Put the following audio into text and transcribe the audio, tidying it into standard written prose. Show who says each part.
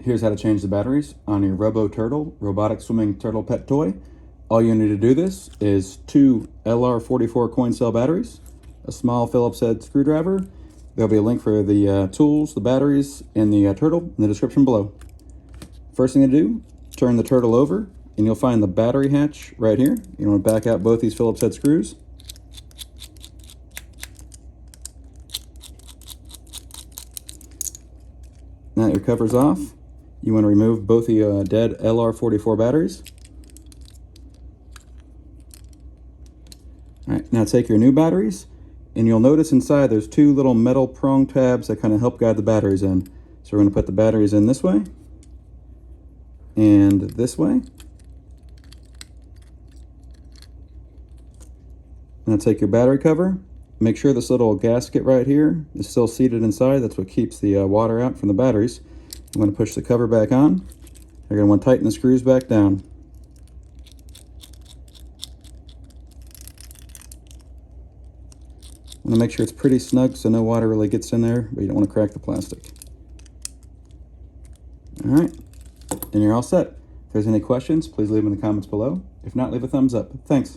Speaker 1: Here's how to change the batteries on your Robo Turtle, robotic swimming turtle pet toy. All you need to do this is 2 LR44 coin cell batteries, a small Phillips head screwdriver. There'll be a link for the tools, the batteries, and the turtle in the description below. First thing to do, turn the turtle over, and you'll find the battery hatch right here. You want to back out both these Phillips head screws. Now that your cover's off, you want to remove both the dead LR44 batteries. All right, now take your new batteries, and you'll notice inside there's 2 little metal prong tabs that kind of help guide the batteries in. So we're going to put the batteries in this way and this way. Now take your battery cover. Make sure this little gasket right here is still seated inside. That's what keeps the water out from the batteries. I'm going to push the cover back on. You're going to want to tighten the screws back down. Want to make sure it's pretty snug so no water really gets in there, but you don't want to crack the plastic. All right, and you're all set. If there's any questions, please leave them in the comments below. If not, leave a thumbs up. Thanks.